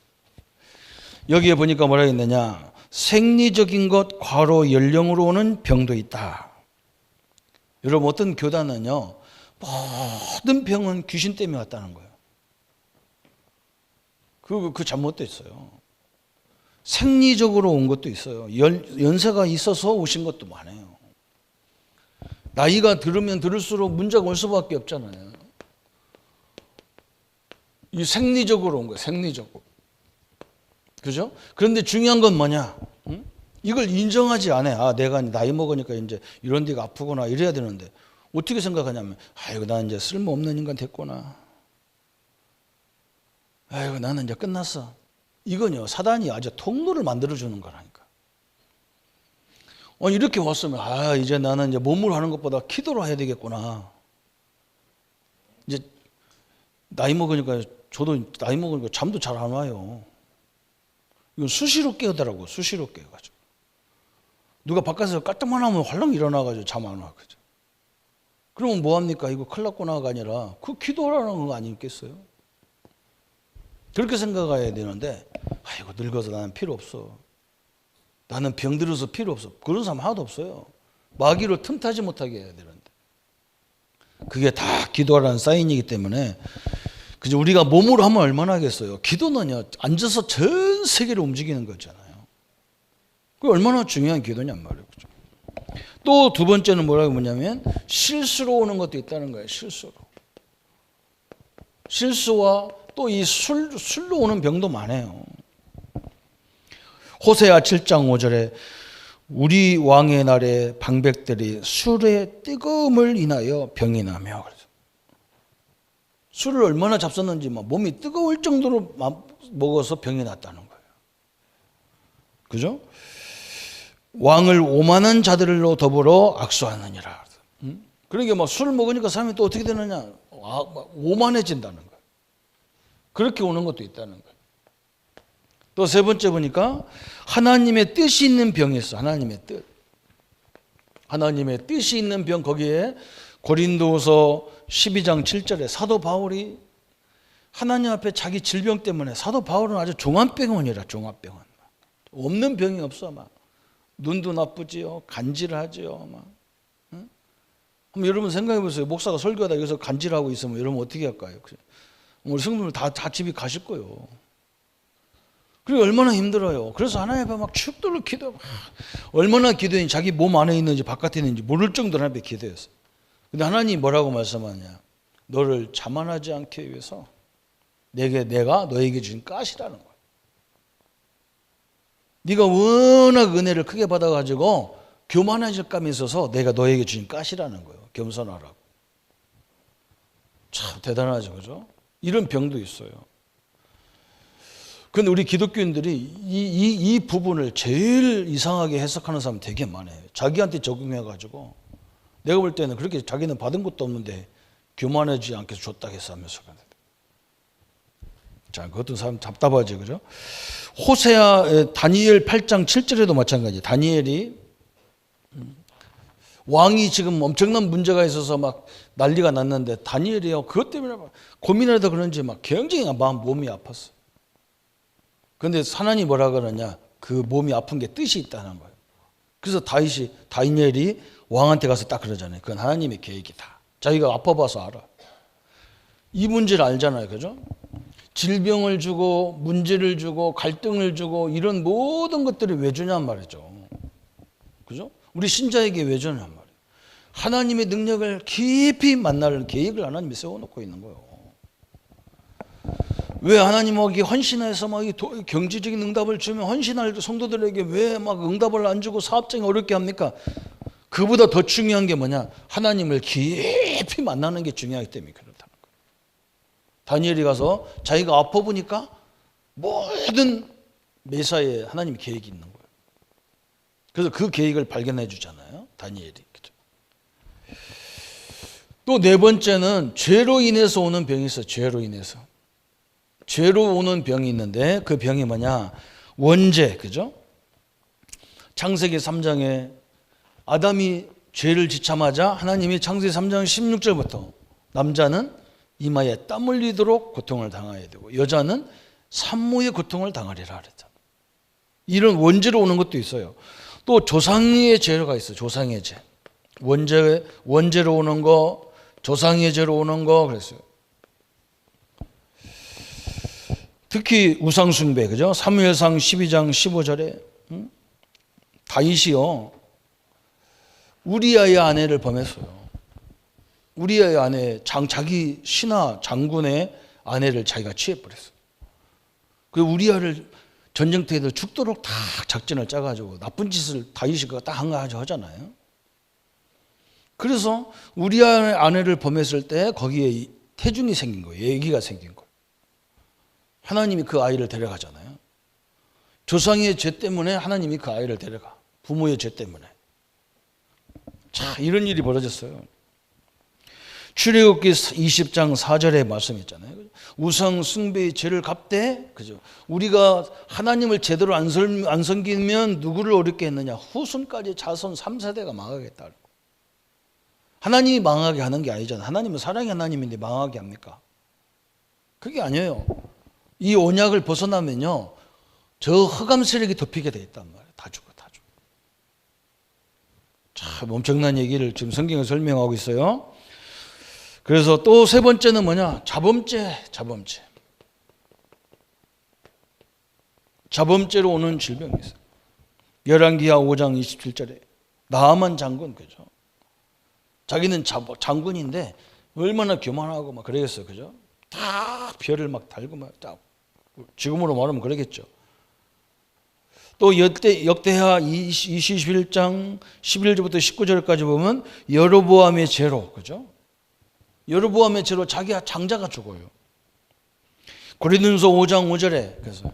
여기에 보니까 뭐라 했느냐? 생리적인 것, 과로 연령으로 오는 병도 있다. 여러분, 어떤 교단은요, 모든 병은 귀신 때문에 왔다는 거예요. 그 잘못됐어요. 생리적으로 온 것도 있어요. 연세가 있어서 오신 것도 많아요. 나이가 들으면 들을수록 문제가 올 수밖에 없잖아요. 이 생리적으로 온 거예요. 생리적으로. 그죠? 그런데 중요한 건 뭐냐? 응? 이걸 인정하지 않아요. 아, 내가 나이 먹으니까 이제 이런 데가 아프구나 이래야 되는데 어떻게 생각하냐면, 아이고, 나 이제 쓸모없는 인간 됐구나. 아이고, 나는 이제 끝났어. 이건요, 사단이 아주 통로를 만들어주는 거라니까. 이렇게 왔으면, 이제 나는 이제 몸으로 하는 것보다 기도로 해야 되겠구나. 이제 나이 먹으니까, 저도 나이 먹으니까 잠도 잘 안 와요. 이건 수시로 깨우더라고, 수시로 깨워가지고. 누가 바깥에서 깔딱만 하면 활랑 일어나가지고 잠 안 와. 그죠? 그러면 뭐합니까? 이거 큰일 났구나가 아니라, 그 기도라는 거 아니겠어요? 그렇게 생각해야 되는데, 아이고, 늙어서 나는 필요 없어. 나는 병들어서 필요 없어. 그런 사람 하나도 없어요. 마귀로 틈타지 못하게 해야 되는데. 그게 다 기도하라는 사인이기 때문에, 그죠? 우리가 몸으로 하면 얼마나 하겠어요? 기도는요, 앉아서 전 세계를 움직이는 거잖아요. 그게 얼마나 중요한 기도냔 말이에요. 그죠? 또 두 번째는 뭐라고 뭐냐면, 실수로 오는 것도 있다는 거예요. 실수로. 실수와 또 이 술로 오는 병도 많아요. 호세아 7장 5절에 우리 왕의 날에 방백들이 술의 뜨거움을 인하여 병이 나며, 술을 얼마나 잡섰는지 막 몸이 뜨거울 정도로 먹어서 병이 났다는 거예요. 그죠? 왕을 오만한 자들로 더불어 악수하느니라. 그러니까 막 술을 먹으니까 사람이 또 어떻게 되느냐? 오만해진다는 거예요. 그렇게 오는 것도 있다는 거예요. 또 세 번째 보니까 하나님의 뜻이 있는 병이 있어. 하나님의 뜻. 하나님의 뜻이 있는 병, 거기에 고린도서 12장 7절에 사도 바울이 하나님 앞에 자기 질병 때문에, 사도 바울은 아주 종합병원이라. 종합병원. 없는 병이 없어. 막 눈도 나쁘지요, 간질하지요. 막. 응? 한번 여러분 생각해 보세요. 목사가 설교하다 여기서 간질하고 있으면 여러분 어떻게 할까요? 우리 성도들 다 집에 가실 거예요. 그리고 얼마나 힘들어요. 그래서 하나님 앞에 막 죽도록 기도, 얼마나 기도했는지, 자기 몸 안에 있는지 바깥에 있는지 모를 정도로 하나님 앞에 기도했어요. 근데 하나님이 뭐라고 말씀하냐? 너를 자만하지 않게 위해서 내가 너에게 주신 가시라는 거야. 네가 워낙 은혜를 크게 받아가지고 교만해질 감이 있어서 내가 너에게 주신 가시라는 거예요. 겸손하라고. 참 대단하죠, 그죠? 이런 병도 있어요. 그런데 우리 기독교인들이 이 부분을 제일 이상하게 해석하는 사람 되게 많아요. 자기한테 적용해가지고, 내가 볼 때는 그렇게 자기는 받은 것도 없는데 교만하지 않게 줬다 해서 하면서. 자, 그것도 사람 답답하지, 그죠? 호세아, 다니엘 8장 7절에도 마찬가지. 다니엘이 왕이 지금 엄청난 문제가 있어서 막 난리가 났는데, 다니엘이요, 그것 때문에 막 고민하다 그런지 막 굉장히 몸이 아팠어. 그런데 하나님이 뭐라 그러냐? 그 몸이 아픈 게 뜻이 있다는 거예요. 그래서 다니엘이 왕한테 가서 딱 그러잖아요. 그건 하나님의 계획이다. 자기가 아파봐서 알아. 이 문제를 알잖아요. 그죠? 질병을 주고 문제를 주고 갈등을 주고 이런 모든 것들을 왜 주냔 말이죠. 그죠? 우리 신자에게 왜 주냔 말이에요. 하나님의 능력을 깊이 만날 계획을 하나님이 세워놓고 있는 거예요. 왜 하나님에게 헌신해서 막 경제적인 응답을 주면 헌신할 성도들에게 왜 막 응답을 안 주고 사업장이 어렵게 합니까? 그보다 더 중요한 게 뭐냐? 하나님을 깊이 만나는 게 중요하기 때문에 그렇다는 거예요. 다니엘이 가서 자기가 아파 보니까 모든 매사에 하나님의 계획이 있는 거예요. 그래서 그 계획을 발견해 주잖아요. 다니엘이. 그렇죠? 또 네 번째는 죄로 인해서 오는 병이 있어요. 죄로 인해서. 죄로 오는 병이 있는데 그 병이 뭐냐? 원죄. 그죠? 창세기 3장에 아담이 죄를 지참하자 하나님이 창세기 3장 16절부터 남자는 이마에 땀 흘리도록 고통을 당해야 되고 여자는 산모의 고통을 당하리라 그랬다. 이런 원죄로 오는 것도 있어요. 또 조상의 죄가 있어요. 조상의 죄. 원죄로 오는 거, 조상의 죄로 오는 거 그랬어요. 특히 우상숭배, 그죠? 사무엘상 12장 15절에 다윗이요 우리아의 아내를 범했어요. 우리아의 아내, 자기 신하 장군의 아내를 자기가 취해버렸어요. 그 우리아를 전쟁터에서 죽도록 다 작전을 짜가지고 나쁜 짓을 다윗이 딱 한가지 하잖아요. 그래서 우리아의 아내를 범했을 때 거기에 태중이 생긴 거예요. 애기가 생긴 거예요. 하나님이 그 아이를 데려가잖아요. 조상의 죄 때문에 하나님이 그 아이를 데려가. 부모의 죄 때문에. 자, 이런 일이 벌어졌어요. 출애굽기 20장 4절의 말씀 있잖아요. 우상 숭배의 죄를 갚되, 그죠? 우리가 하나님을 제대로 안 섬기면 누구를 어렵게 했느냐? 후손까지 자손 3세대가 망하겠다. 하나님이 망하게 하는 게 아니잖아요. 하나님은 사랑의 하나님인데 망하게 합니까? 그게 아니에요. 이 언약을 벗어나면요, 저 흑암 세력이 덮이게 돼 있단 말이에요. 다 죽어. 참 엄청난 얘기를 지금 성경에 설명하고 있어요. 그래서 또 세 번째는 뭐냐? 자범죄로 오는 질병이 있어요. 열왕기하 5장 27절에 나아만 장군, 그죠? 자기는 장군인데 얼마나 교만하고 막 그러겠어요, 그죠? 다 별을 막 달고 막 딱 지금으로 말하면 그러겠죠. 또 역대하 21장 11절부터 19절까지 보면 여로보암의 죄로, 그죠? 여로보암의 죄로 자기가 장자가 죽어요. 고린도전서 5장 5절에 그래서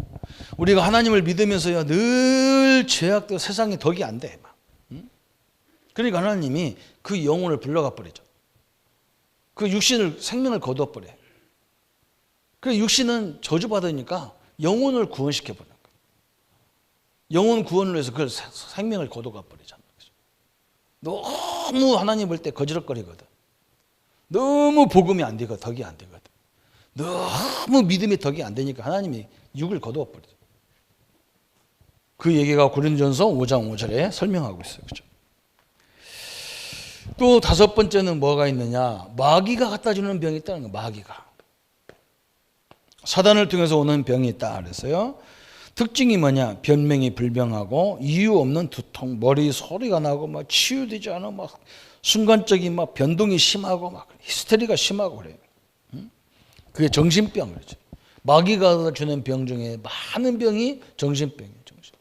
우리가 하나님을 믿으면서요 늘 죄악도 세상에 덕이 안 돼. 그러니까 하나님이 그 영혼을 불러가 버리죠. 그 육신을 생명을 거두어 버려. 그 육신은 저주받으니까 영혼을 구원시켜 버려. 영혼 구원을 위해서 그걸 생명을 거둬가 버리잖아요. 너무 하나님 볼 때 거지럭거리거든. 너무 복음이 안 되고 덕이 안 되거든. 너무 믿음의 덕이 안 되니까 하나님이 육을 거두어 버리죠. 그 얘기가 고린도전서 5장 5절에 설명하고 있어요. 그렇죠? 또 다섯 번째는 뭐가 있느냐? 마귀가 갖다 주는 병이 있다는 거예요. 마귀가. 사단을 통해서 오는 병이 있다 그랬어요. 특징이 뭐냐? 변명이 불명하고 이유 없는 두통, 머리 소리가 나고 막 치유되지 않아 막 순간적인 막 변동이 심하고 막 히스테리가 심하고 그래요. 그게 정신병 그러죠. 마귀가 주는 병 중에 많은 병이 정신병이에요. 정신병.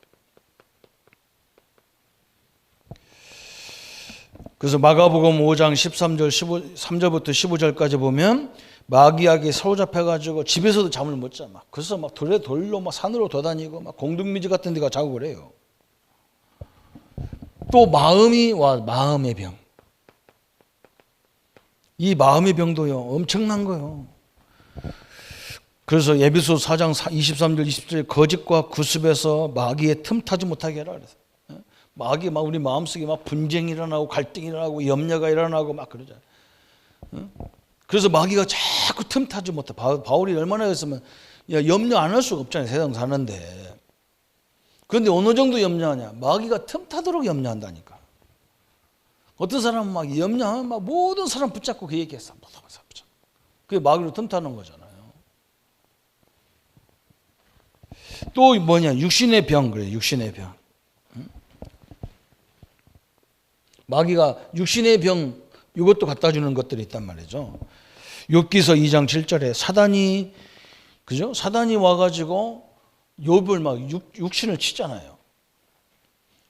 그래서 마가복음 5장 13절부터 15절까지 보면 마귀에게 사로잡혀가지고 집에서도 잠을 못 자. 막 그래서 막 돌로 막 산으로 돌아다니고 막 공동미지 같은 데 가 자고 그래요. 또 마음의 병. 이 마음의 병도요 엄청난 거예요. 그래서 에베소 4장 23절 20절에 거짓과 구습에서 마귀의 틈타지 못하게 하라 그랬어요. 마귀 막 우리 마음속에 막 분쟁이 일어나고 갈등이 일어나고 염려가 일어나고 막 그러잖아요. 그래서 마귀가 자꾸 틈타지 못해. 바울이 얼마나 했으면 염려 안 할 수가 없잖아요. 세상 사는데. 그런데 어느 정도 염려하냐? 마귀가 틈 틈타도록 염려한다니까. 어떤 사람은 막 염려하면 막 모든 사람 붙잡고 그 얘기했어. 그게 마귀로 틈타는 거잖아요. 또 뭐냐, 육신의 병. 그래, 육신의 병. 마귀가 육신의 병 이것도 갖다 주는 것들이 있단 말이죠. 욥기서 2장 7절에 사단이, 그죠? 사단이 와가지고 욥을 막 육신을 치잖아요.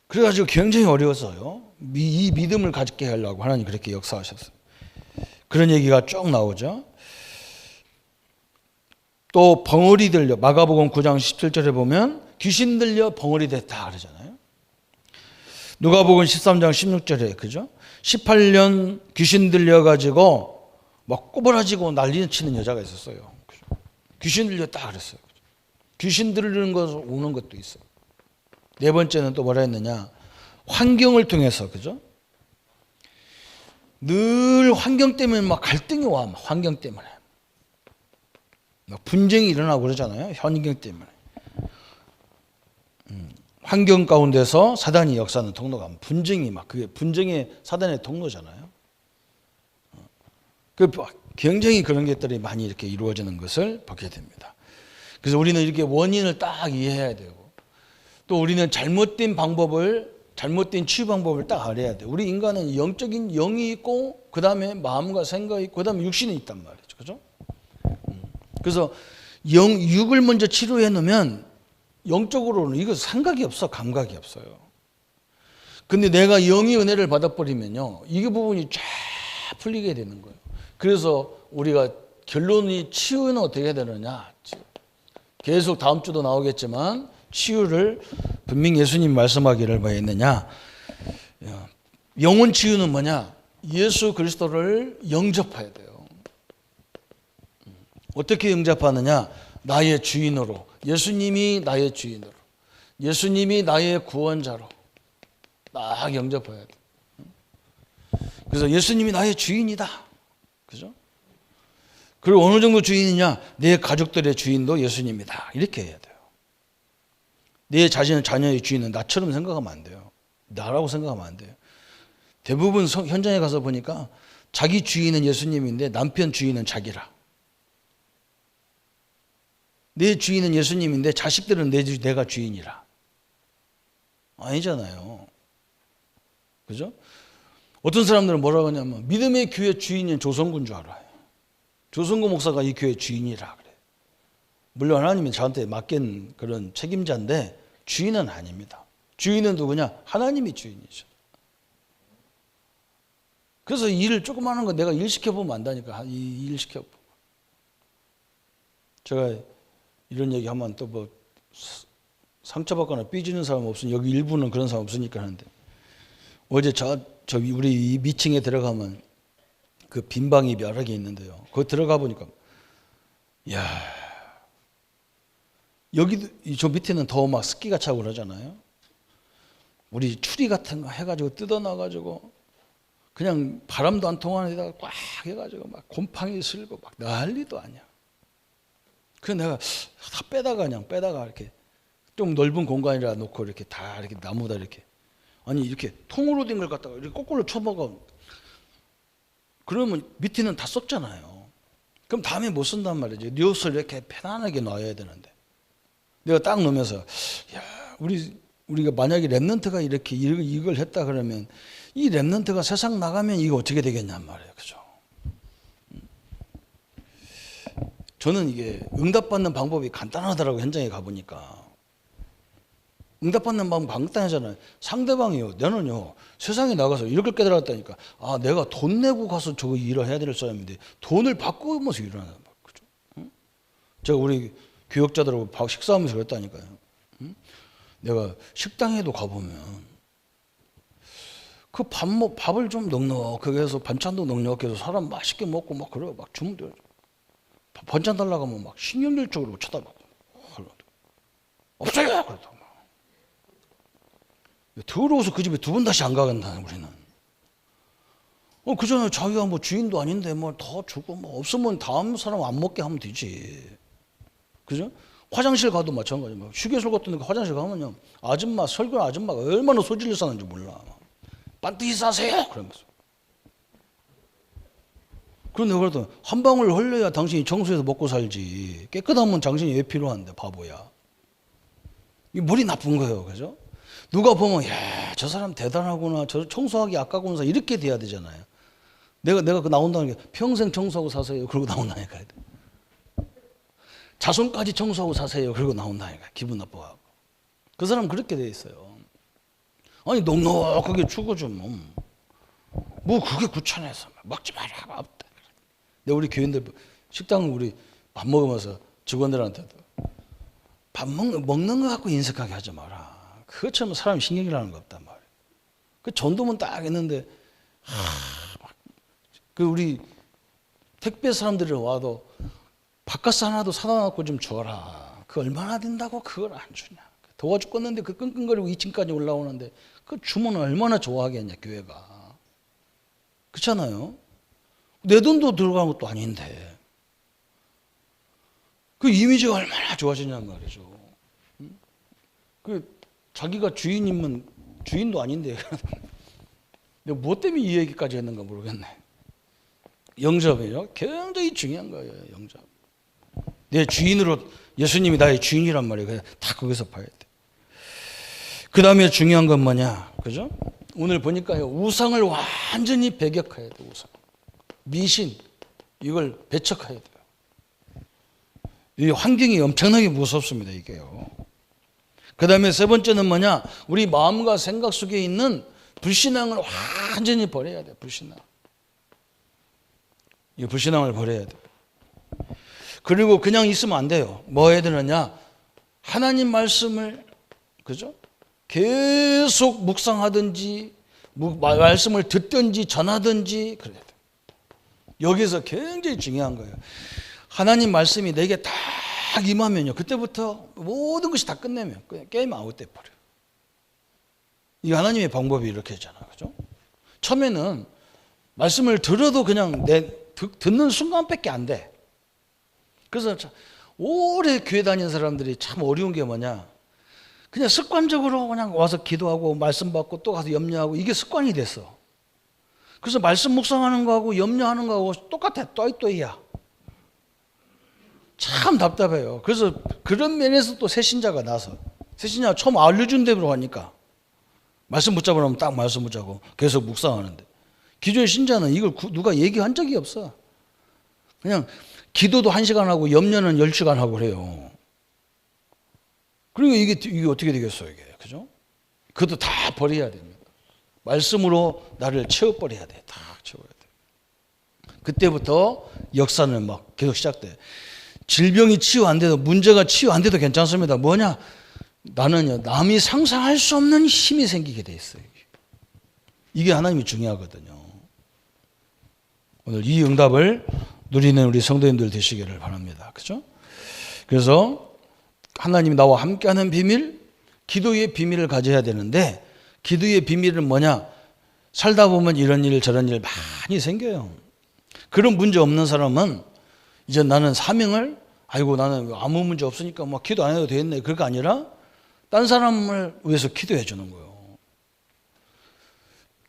그래가지고 굉장히 어려웠어요. 이 믿음을 갖게 하려고 하나님 그렇게 역사하셨어요. 그런 얘기가 쭉 나오죠. 또 벙어리 들려, 마가복음 9장 17절에 보면 귀신 들려 벙어리 됐다 그러잖아요. 누가복음 13장 16절에, 그죠? 18년 귀신 들려가지고 막 꼬부라지고 난리 치는 여자가 있었어요. 그죠? 귀신 들렸다 그랬어요. 귀신 들리는 거 오는 것도 있어요. 네 번째는 또 뭐라 했느냐, 환경을 통해서, 그죠? 늘 환경 때문에 막 갈등이 와, 막 환경 때문에 막 분쟁이 일어나고 그러잖아요. 환경 때문에. 환경 가운데서 사단이 역사하는 통로가 분쟁이 막, 그게 분쟁의 사단의 통로잖아요. 굉장히 그런 것들이 많이 이렇게 이루어지는 것을 보게 됩니다. 그래서 우리는 이렇게 원인을 딱 이해해야 되고, 또 우리는 잘못된 치유 방법을 딱 알아야 돼요. 우리 인간은 영적인 영이 있고, 그 다음에 마음과 생각이 있고, 그 다음에 육신이 있단 말이죠. 그죠? 그래서 육을 먼저 치료해 놓으면 영적으로는 이거 생각이 없어, 감각이 없어요. 근데 내가 영의 은혜를 받아버리면요, 이 부분이 쫙 풀리게 되는 거예요. 그래서 우리가 결론이, 치유는 어떻게 해야 되느냐, 계속 다음 주도 나오겠지만 치유를 분명히 예수님 말씀하기를 뭐 했느냐, 영혼 치유는 뭐냐, 예수 그리스도를 영접해야 돼요. 어떻게 영접하느냐, 나의 주인으로, 예수님이 나의 주인으로, 예수님이 나의 구원자로 딱 영접해야 돼. 그래서 예수님이 나의 주인이다, 그죠? 그리고 어느 정도 주인이냐, 내 가족들의 주인도 예수님이다, 이렇게 해야 돼요. 내 자신의 자녀의 주인은 나처럼 생각하면 안 돼요. 나라고 생각하면 안 돼요. 대부분 현장에 가서 보니까 자기 주인은 예수님인데 남편 주인은 자기라. 내 주인은 예수님인데 자식들은 내가 주인이라. 아니잖아요. 그죠? 어떤 사람들은 뭐라고 하냐면 믿음의 교회 주인은 조성구인 줄 알아요. 조성구 목사가 이 교회 주인이라 그래. 물론 하나님이 저한테 맡긴 그런 책임자인데 주인은 아닙니다. 주인은 누구냐? 하나님이 주인이죠. 그래서 일을 조금 하는 거 내가 일 시켜보면 안다니까. 일 시켜보면. 제가 이런 얘기 하면 또 뭐 상처받거나 삐지는 사람 없으니, 여기 일부는 그런 사람 없으니까 하는데, 어제 우리 이 미팅에 들어가면 그 빈 방이 여러 개 있는데요. 거기 들어가 보니까, 이야, 여기도, 저 밑에는 더 막 습기가 차고 그러잖아요. 우리 추리 같은 거 해가지고 뜯어놔가지고 그냥 바람도 안 통하는 데다가 꽉 해가지고 막 곰팡이 슬고 막 난리도 아니야. 그래서 내가 다 빼다가 이렇게 좀 넓은 공간이라 놓고 이렇게 다 이렇게 나무다 이렇게, 아니 이렇게 통으로 된 걸 갖다가 이렇게 거꾸로 쳐먹어. 그러면 밑에는 다 썩잖아요. 그럼 다음에 못 쓴단 말이죠. 네 옷을 이렇게 편안하게 놔야 되는데, 내가 딱 놓으면서, 야, 우리가 만약에 랩넌트가 이렇게 이걸 했다 그러면 이 랩넌트가 세상 나가면 이거 어떻게 되겠냔 말이에요. 그죠? 저는 이게 응답받는 방법이 간단하더라고. 현장에 가보니까 응답받는 방법 간단하잖아요. 상대방이요, 나는요 세상에 나가서 이렇게 깨달았다니까, 아 내가 돈 내고 가서 저거 일을 해야 될 사람인데 돈을 바꾸면서 일을 하는 거예요. 그죠? 응? 제가 우리 교역자들하고 식사하면서 그랬다니까요. 응? 내가 식당에도 가보면 그 밥을 좀 넉넉하게 해서 반찬도 넉넉하게 해서 사람 맛있게 먹고 막 그래요. 막 주면 돼요. 반찬 달라고 하면 막 신경질적으로 쳐다보고, 없어요! 그러다가 더러워서 그 집에 두 번 다시 안 가간다, 우리는. 그 전에 자기가 뭐 주인도 아닌데 뭐 더 주고, 뭐 없으면 다음 사람 안 먹게 하면 되지. 그죠? 화장실 가도 마찬가지입니다. 휴게소 같은 데 화장실 가면요, 아줌마, 설교 아줌마가 얼마나 소질을 싸는지 몰라. 반드시 싸세요 그러면서. 그런데 그래도 한 방울 흘려야 당신이 청소해서 먹고 살지, 깨끗하면 당신이 왜 필요한데, 바보야. 이 머리 나쁜 거예요. 그죠? 누가 보면 야, 저 사람 대단하구나, 저 청소하기 아까구나, 이렇게 돼야 되잖아요. 내가 그 나온다는 게 평생 청소하고 사세요 그러고 나온다니까. 자손까지 청소하고 사세요 그러고 나온다니까. 기분 나빠하고. 그 사람 그렇게 돼 있어요. 아니 넉넉하게 주고 좀 뭐 그게 귀찮아서 먹지 마라. 근데 우리 교인들 식당 우리 밥 먹으면서 직원들한테도 밥 먹는 거 갖고 인색하게 하지 마라. 그것처럼 사람 신경이라는 거 없단 말이에요. 그 전도문 딱 했는데 그 우리 택배 사람들이 와도 바카스 하나도 사다 놓고 좀 줘라. 그 얼마나 된다고 그걸 안 주냐. 도와 죽겠는데 그 끙끙거리고 2층까지 올라오는데 그 주면 얼마나 좋아하겠냐 교회가. 그렇잖아요. 내 돈도 들어간 것도 아닌데 그 이미지가 얼마나 좋아지냔 말이죠. 그 자기가 주인이면 주인도 아닌데 내가 뭐 때문에 이 얘기까지 했는가 모르겠네. 영접이요. 굉장히 중요한 거예요. 영접. 내 주인으로, 예수님이 나의 주인이란 말이에요. 다 거기서 봐야 돼. 그 다음에 중요한 건 뭐냐, 그죠? 오늘 보니까요, 우상을 완전히 배격해야 돼. 우상, 미신, 이걸 배척해야 돼요. 이 환경이 엄청나게 무섭습니다, 이게요. 그 다음에 세 번째는 뭐냐, 우리 마음과 생각 속에 있는 불신앙을 완전히 버려야 돼. 불신앙. 이 불신앙을 버려야 돼. 그리고 그냥 있으면 안 돼요. 뭐 해야 되느냐? 하나님 말씀을, 그죠? 계속 묵상하든지, 말씀을 듣든지, 전하든지, 그래야 돼. 여기서 굉장히 중요한 거예요. 하나님 말씀이 내게 딱 임하면요, 그때부터 모든 것이 다 끝내면 그냥 게임 아웃돼 버려요. 이 하나님의 방법이 이렇게 했잖아요. 그죠? 처음에는 말씀을 들어도 그냥 듣는 순간밖에 안 돼. 그래서 오래 교회 다니는 사람들이 참 어려운 게 뭐냐, 그냥 습관적으로 그냥 와서 기도하고 말씀 받고 또 가서 염려하고, 이게 습관이 됐어. 그래서 말씀 묵상하는 거하고 염려하는 거하고 똑같아. 또이또이야. 참 답답해요. 그래서 그런 면에서 또 새신자가 나서, 새신자가 처음 알려준 대로 하니까 말씀 붙잡으라 하면 딱 말씀 붙잡고 계속 묵상하는데, 기존의 신자는 이걸 누가 얘기한 적이 없어. 그냥 기도도 1시간 하고 염려는 10시간 하고 그래요. 그러니까 이게 어떻게 되겠어요, 이게. 그죠? 그것도 다 버려야 됩니다. 말씀으로 나를 채워버려야 돼. 다 채워야 돼. 그때부터 역사는 막 계속 시작돼. 질병이 치유 안 돼도, 문제가 치유 안 돼도 괜찮습니다. 뭐냐? 나는요, 남이 상상할 수 없는 힘이 생기게 돼 있어요. 이게 하나님이 중요하거든요. 오늘 이 응답을 누리는 우리 성도님들 되시기를 바랍니다. 그죠? 그래서 하나님이 나와 함께하는 비밀, 기도의 비밀을 가져야 되는데, 기도의 비밀은 뭐냐? 살다 보면 이런 일 저런 일 많이 생겨요. 그런 문제 없는 사람은 이제 나는 사명을, 아이고 나는 아무 문제 없으니까 막 기도 안 해도 되겠네, 그게 아니라 딴 사람을 위해서 기도해 주는 거예요.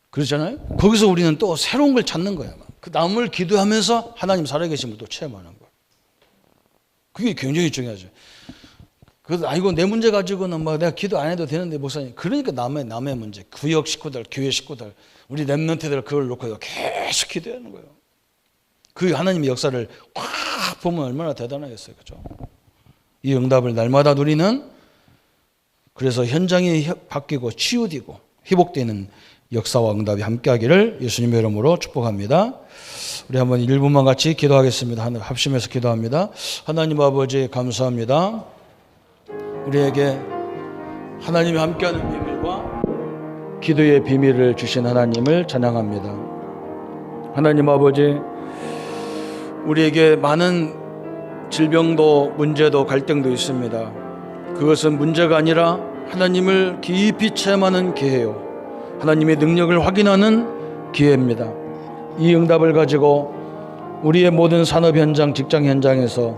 그렇잖아요? 거기서 우리는 또 새로운 걸 찾는 거예요. 그 남을 기도하면서 하나님 살아계심을 또 체험하는 거예요. 그게 굉장히 중요하죠. 그래서 아이고 내 문제 가지고는 뭐 내가 기도 안 해도 되는데 목사님, 그러니까 남의 문제, 구역 식구들, 교회 식구들, 우리 렘넌트들 그걸 놓고 계속 기도하는 거예요. 그 하나님의 역사를 확 보면 얼마나 대단하겠어요. 그죠? 이 응답을 날마다 누리는, 그래서 현장이 바뀌고 치유되고 회복되는 역사와 응답이 함께하기를 예수님의 이름으로 축복합니다. 우리 한번 1분만 같이 기도하겠습니다. 합심해서 기도합니다. 하나님 아버지 감사합니다. 우리에게 하나님이 함께하는 비밀과 기도의 비밀을 주신 하나님을 찬양합니다. 하나님 아버지, 우리에게 많은 질병도 문제도 갈등도 있습니다. 그것은 문제가 아니라 하나님을 깊이 체험하는 기회요, 하나님의 능력을 확인하는 기회입니다. 이 응답을 가지고 우리의 모든 산업 현장, 직장 현장에서,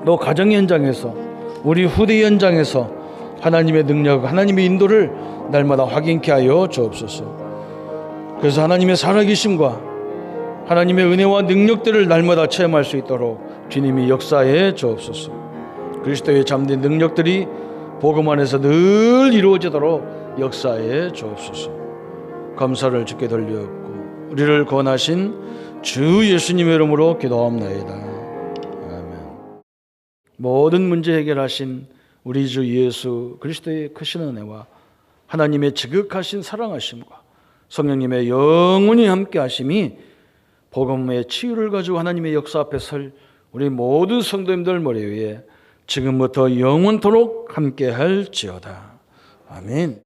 또 가정 현장에서 우리 후대 현장에서 하나님의 능력, 하나님의 인도를 날마다 확인케 하여 주옵소서. 그래서 하나님의 살아계심과 하나님의 은혜와 능력들을 날마다 체험할 수 있도록 주님이 역사해 주옵소서. 그리스도의 잠든 능력들이 복음 안에서 늘 이루어지도록 역사해 주옵소서. 감사를 주께 돌려엎고 우리를 구원하신 주 예수님의 이름으로 기도합나이다. 아멘. 모든 문제 해결하신 우리 주 예수 그리스도의 크신 은혜와 하나님의 지극하신 사랑하심과 성령님의 영원히 함께 하심이 복음의 치유를 가지고 하나님의 역사 앞에 설 우리 모든 성도님들 머리 위에 지금부터 영원토록 함께 할지어다. 아멘.